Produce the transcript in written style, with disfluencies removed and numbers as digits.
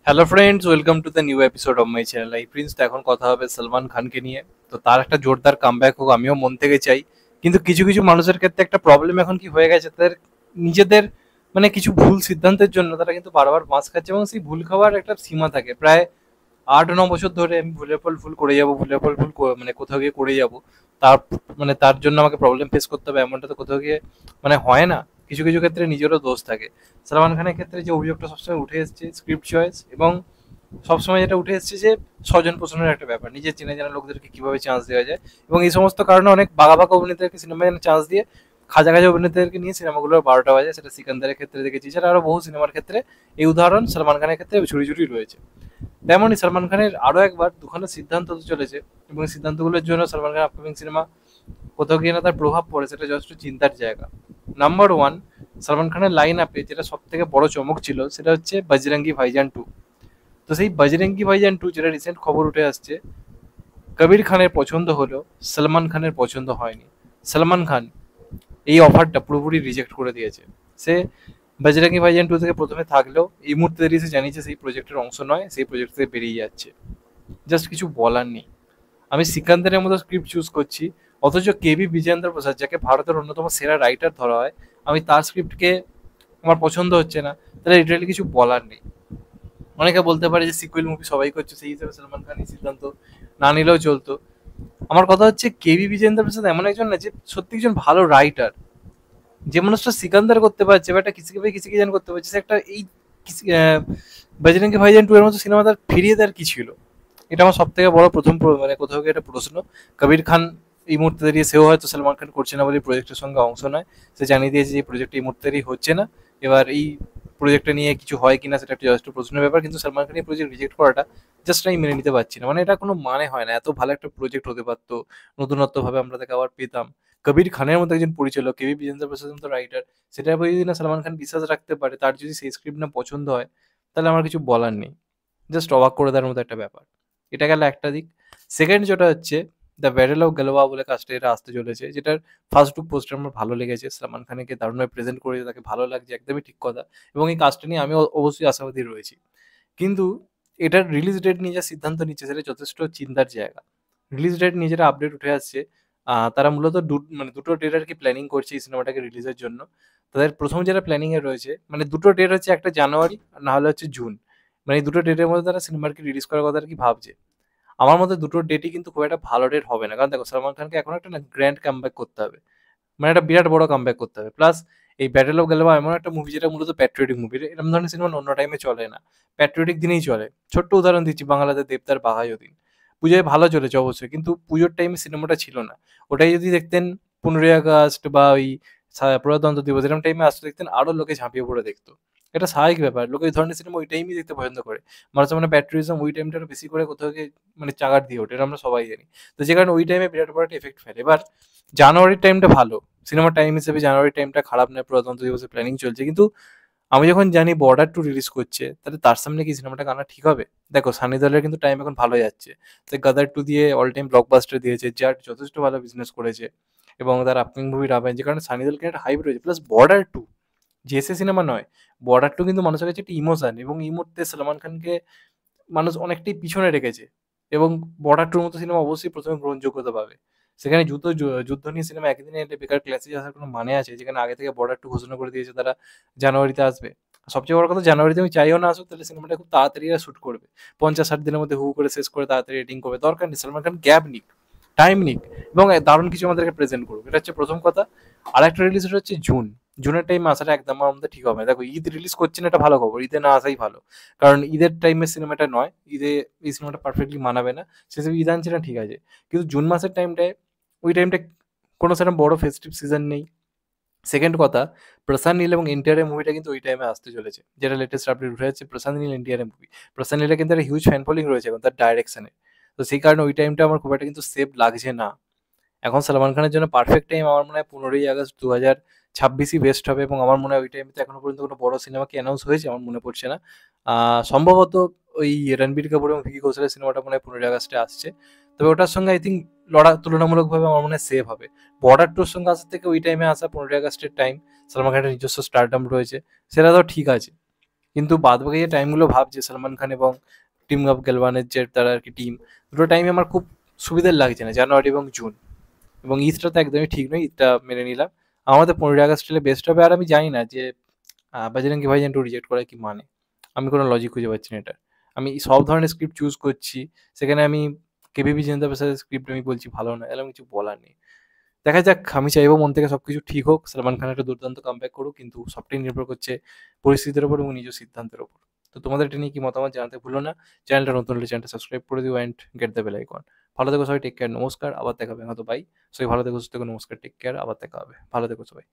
Hello friends, welcome to the new episode of my channel. এই Prince তো এখন কথা হবে সলমান খানকে নিয়ে। তো তার একটা জোরদার কামব্যাক হোক, আমিও মন থেকে চাই। কিন্তু কিছু কিছু মানুষের ক্ষেত্রে একটা প্রবলেম এখন কি হয়ে গেছে, তাদের নিজেদের কিছু ভুল সিদ্ধান্তের জন্য তারা কিন্তু বারবার বাঁশ খাচ্ছে, এবং সেই ভুল খাওয়ার একটা সীমা থাকে। প্রায় 8-9 বছর ধরে আমি ভুলের পর ভুল করে যাবো, ভুলের পর ভুল কোথাও গিয়ে করে যাবো। তার তার জন্য আমাকে প্রবলেম ফেস করতে হবে, এমনটা তো কোথাও গিয়ে হয় না। কিছু কিছু ক্ষেত্রে নিজেরও দোষ থাকে। সালমান খানের ক্ষেত্রে যে অভিযোগটা সবসময় উঠে এসেছে স্ক্রিপ্ট চয়েস, এবং সবসময় যেটা উঠে এসেছে যে স্বজন পোষণের একটা ব্যাপার, নিজের চেনা জানা লোকদেরকে কিভাবে চান্স দেওয়া যায়। এবং এই সমস্ত কারণে অনেক বাঘা বাঘা অভিনেতাদেরকে সিনেমায় চান্স দিয়ে খাজা খাজা অভিনেতাদেরকে নিয়ে সিনেমাগুলোর 12টা বাজে। সেটা সিকান্দারের ক্ষেত্রে দেখেছি, সেটা আরো বহু সিনেমার ক্ষেত্রে এই উদাহরণ সালমান খানের ক্ষেত্রে ছুরি ছুরি রয়েছে। তেমনই সালমান খানের আরো একবার দুখানা সিদ্ধান্ত হতে চলেছে, এবং এই সিদ্ধান্তগুলোর জন্য সালমান খানের আপকামিং সিনেমা কোথাও গিয়ে না তার প্রভাব পড়ে, সেটা যথেষ্ট চিন্তার জায়গা। নাম্বার ওয়ান, সালমান খানের লাইন আপে যেটা সব থেকে বড় চমক ছিল সেটা হচ্ছে বজরঙ্গি ভাইজান 2। তো সেই বজরঙ্গি ভাইজান 2 যেটা রিসেন্ট খবর উঠে আসছে, কবির খানের পছন্দ হলো, সলমান খানের পছন্দ হয়নি। সলমান খান এই অফারটা পুরোপুরি রিজেক্ট করে দিয়েছে। সে বজরঙ্গি ভাইজান 2 থেকে প্রথমে থাকলেও এই মুহূর্তে দাঁড়িয়ে সে জানিয়েছে সেই প্রজেক্টের অংশ নয়, সেই প্রজেক্ট থেকে বেরিয়ে যাচ্ছে। জাস্ট কিছু বলার নেই। আমি সিকান্দারের মতো স্ক্রিপ্ট চুজ করছি, অথচ কেবি বিজেন্দ্র প্রসাদ, যাকে ভারতের অন্যতম সেরা রাইটার ধরা হয়, আমি তার স্ক্রিপ্টকে আমার পছন্দ হচ্ছে না। তাহলে লিটারালি কিছু বলার নেই। অনেকে বলতে পারে যে সিকুয়েল মুভি সবাই করছে, সেই হিসেবে সলমান খান এই সিদ্ধান্ত না নিলেও চলতো। আমার কথা হচ্ছে কেবি বিজেন্দ্র প্রসাদ এমন একজন না যে সত্যি একজন ভালো রাইটার। যে মানুষটা সিকান্দার করতে পারছে বা একটা কিসিকে ভাই কিসিকে জান করতে পারছে, সে একটা এই বজরঙ্গি ভাইজান 2 এর মতো সিনেমা তার ফিরিয়ে দেওয়ার কি ছিল? এটা আমার সব থেকে বড় প্রথম কোথাও গিয়ে একটা প্রশ্ন। কবির খান এই মুহূর্তে দাঁড়িয়ে সেও হয়তো সলমান খান করছে না বলে প্রজেক্টের সঙ্গে অংশ নয়। সে জানিয়ে দিয়েছে যে এই প্রজেক্ট এই মুহূর্তে দাঁড়িয়ে হচ্ছে না। এবার এই প্রজেক্টটা নিয়ে কিছু হয় কিনা সেটা একটা যথেষ্ট প্রশ্নের ব্যাপার, কিন্তু সলমান খান এই প্রজেক্ট রিজেক্ট করাটা জাস্ট আমি মেনে নিতে পারছি না। এটা কোনো হয় না। এত ভালো একটা প্রজেক্ট হতে পারতো, নতুনত্ব ভাবে আমরা তাকে আবার পেতাম। কবির খানের মতো একজন পরিচালক, কেবি বিজেন্দ্র প্রসাদ মতো রাইটার, সেটার প্রতি যদি না সলমান খান বিশ্বাস রাখতে পারে, তার যদি সেই স্ক্রিপ্ট না পছন্দ হয়, তাহলে আমার কিছু বলার নেই। জাস্ট অবাক করে দেওয়ার মতো একটা ব্যাপার। এটা গেল একটা দিক। সেকেন্ড যেটা হচ্ছে দ্য ব্যাটেল অফ গালোয়া বলে কাজটা এটা আসতে চলেছে, যেটার ফার্স্ট লুক পোস্টার আমার ভালো লেগেছে। সালমান খানকে দারুণভাবে প্রেজেন্ট করেছে, তাকে ভালো লাগছে, একদমই ঠিক কথা। এবং এই কাজটা নিয়ে আমি অবশ্যই আশাবাদী রয়েছি। কিন্তু এটার রিলিজ ডেট নিয়ে যা সিদ্ধান্ত নিচ্ছে সেটা যথেষ্ট চিন্তার জায়গা। রিলিজ ডেট নিয়ে যেটা আপডেট উঠে আসছে, তারা মূলত দুটো ডেট আর কি প্ল্যানিং করছে এই সিনেমাটাকে রিলিজের জন্য। তাদের প্রথম যেটা প্ল্যানিং এ রয়েছে, দুটো ডেট হচ্ছে, একটা জানুয়ারি আর না হলে হচ্ছে জুন। এই দুটো ডেটের মধ্যে তারা সিনেমাকে রিলিজ করার কথা আর কি ভাবছে। আমার মতে দুটো ডেটই কিন্তু খুব একটা ভালো ডেট হবে না, কারণ দেখো সলমান খানকে এখন একটা না গ্র্যান্ড কামব্যাক করতে হবে। একটা বিরাট বড় কামব্যাক করতে হবে। প্লাস এই ব্যাটেল অফ গ্যালোয়া এমন একটা মুভি যেটা মূলত প্যাট্রিয়টিক মুভি। এরকম ধরনের সিনেমা অন্য টাইমে চলে না, প্যাট্রিয়টিক দিনেই চলে। ছোট্ট উদাহরণ দিচ্ছি, বাংলাতে দেবদার বাঘাযতীন পুজোয় ভালো চলেছে অবশ্যই, কিন্তু পুজোর টাইমে সিনেমাটা ছিল না। ওটাই যদি দেখতেন 15ই আগস্ট বা ওই প্রজাতন্ত্র দিবস এরকম টাইমে আসতে, দেখতেন আরো লোকে ঝাঁপিয়ে পড়ে দেখতো। এটা স্বাভাবিক ব্যাপার, লোকে ওই ধরনের সিনেমা ওই টাইমই দেখতে পছন্দ করে। মানুষের প্যাট্রিয়টিজম ওই টাইমটা বেশি করে কোথাও গিয়ে চাগার দিয়ে ওঠে, এটা আমরা সবাই জানি। তো যে কারণে ওই টাইমে বিরাট বড় একটা এফেক্ট ফেলে। এবার জানুয়ারির টাইমটা ভালো, সিনেমার টাইম হিসেবে জানুয়ারির টাইমটা খারাপ নয়, প্রজাতন্ত্র দিবসের প্ল্যানিং চলছে। কিন্তু আমি যখন জানি বর্ডার 2 রিলিজ করছে, তাহলে তার সামনে কি সিনেমাটা আনা ঠিক হবে? দেখো সানি দেওলের কিন্তু টাইম এখন ভালো যাচ্ছে। তো গাদার 2 দিয়ে অল টাইম ব্লকবাস্টার দিয়েছে, যার যথেষ্ট ভালো বিজনেস করেছে, এবং তার আপকামিং মুভি রাবেন, যে কারণে সানি দেওলকে একটা হাইপ রয়েছে। প্লাস বর্ডার 2 জেসে সিনেমা নয়, বর্ডার 2 কিন্তু মানুষের কাছে একটা ইমোশন, এবং এই মুহূর্তে সলমান খানকে মানুষ অনেকটাই পিছনে রেখেছে। এবং বর্ডার 2 মতো সিনেমা অবশ্যই প্রথমে গ্রহণযোগ্যতা পাবে। সেখানে যুদ্ধ নিয়ে সিনেমা একই দিনে এলে বেকার ক্লাসিক আসার কোনো মানে আছে? যেখানে আগে থেকে বর্ডার 2 ঘোষণা করে দিয়েছে তারা জানুয়ারিতে আসবে। সবচেয়ে বড় কথা, জানুয়ারিতে আমি চাইও না আসুক, তাহলে সিনেমাটা খুব তাড়াতাড়ি শুট করবে। 50-60 দিনের মধ্যে হু করে শেষ করে তাড়াতাড়ি এডিটিং করবে। দরকার নেই, সলমান খান গ্যাপ নিক, টাইম নিক, এবং দারুণ কিছু আমাদেরকে প্রেজেন্ট করুক। এটা হচ্ছে প্রথম কথা। আরেকটা রিলিজ হচ্ছে জুন। জুনের টাইমে আসাটা একদম আমার মধ্যে ঠিক হবে না। দেখো ঈদ রিলিজ করছে না, এটা ভালো খবর, ঈদে না আসাই ভালো। কারণ ঈদের টাইমের সিনেমাটা নয়, ঈদে এই সিনেমাটা পারফেক্টলি মানাবে না। সেসব ঈদ আনছে না, ঠিক আছে, কিন্তু জুন মাসের টাইমটায়, ওই টাইমটা কোনো সেরকম বড় ফেস্টিভ সিজন নেই। সেকেন্ড কথা, প্রশান্ত নীল এবং এনটিআর মুভিটা কিন্তু ওই টাইমে আসতে চলেছে, যেটা লেটেস্ট আপডেট উঠে যাচ্ছে। প্রশান্ত নীল এনটিআর মুভি, প্রশান্ত নীলের কিন্তু একটা হিউজ ফ্যান ফলোইং রয়েছে এখন তার ডাইরেকশনে। তো সেই কারণে ওই টাইমটা আমার খুব একটা কিন্তু সেফ লাগছে না। এখন সালমান খানের জন্য পারফেক্ট টাইম আমার মনে হয় 15ই আগস্ট 2026ই বেস্ট হবে, এবং আমার মনে হয় ওই টাইমে এখনো পর্যন্ত কোনো বড় সিনেমা কি অ্যানাউন্স হয়েছে আমার মনে পড়ছে না। সম্ভবত ওই রণবীর কাপুর এবং ভিকি কৌশলের সিনেমাটা মনে হয় 15ই আগস্টে আসছে। তবে ওটার সঙ্গে আই থিঙ্ক তুলনামূলকভাবে আমার মনে হয় সেভ হবে। বর্ডার 2 সঙ্গে আসার থেকে ওই টাইমে আসা 15ই আগস্টের টাইম, সালমান খানের নিজস্ব স্টারডাম রয়েছে, সেটা তো ঠিক আছে। কিন্তু বাদবাকি যে টাইমগুলো ভাব যে সলমান খান এবং টিম অফ গেলওয়ানের যে তারা আর কি টিম, দুটো টাইমে আমার খুব সুবিধার লাগছে না, জানুয়ারি এবং জুন। এবং ঈদটা তো একদমই ঠিক নয়, ঈদটা মেনে নিলাম। আমাদের 15ই আগস্ট হলে বেস্ট হবে। আর আমি জানি না যে বজরঙ্গি ভাইজান 2 রিজেক্ট করার কি মানে? আমি কোনো লজিক খুঁজে পাচ্ছি না এটার। আমি সব ধরনের স্ক্রিপ্ট চুজ করছি, সেখানে আমি কেবিপি জিন্দা প্রসাদের স্ক্রিপ্ট আমি বলছি ভালো না, এরকম কিছু বলার নেই। দেখা যাক, আমি চাইবো মন থেকে সবকিছু ঠিক হোক, সালমান খান একটা দুর্দান্ত কামব্যাক করুক, কিন্তু সবটাই নির্ভর করছে পরিস্থিতির উপর এবং নিজ সিদ্ধান্তের উপর। তো তোমাদের এটা নিয়ে কি মতামত জানাতে ভুলো না। চ্যানেলটা নতুন হলে চ্যানেলটা সাবস্ক্রাইব করে দিও and get the bell icon. ভালো থেকো সবাই, টেক কেয়ার, নমস্কার, আবার দেখা হবে হয়তো, বাই। সবাই ভালো থেকো, সুস্থ থেকো, নমস্কার, টেক কেয়ার, আবার দেখা হবে, ভালো থেকো সবাই।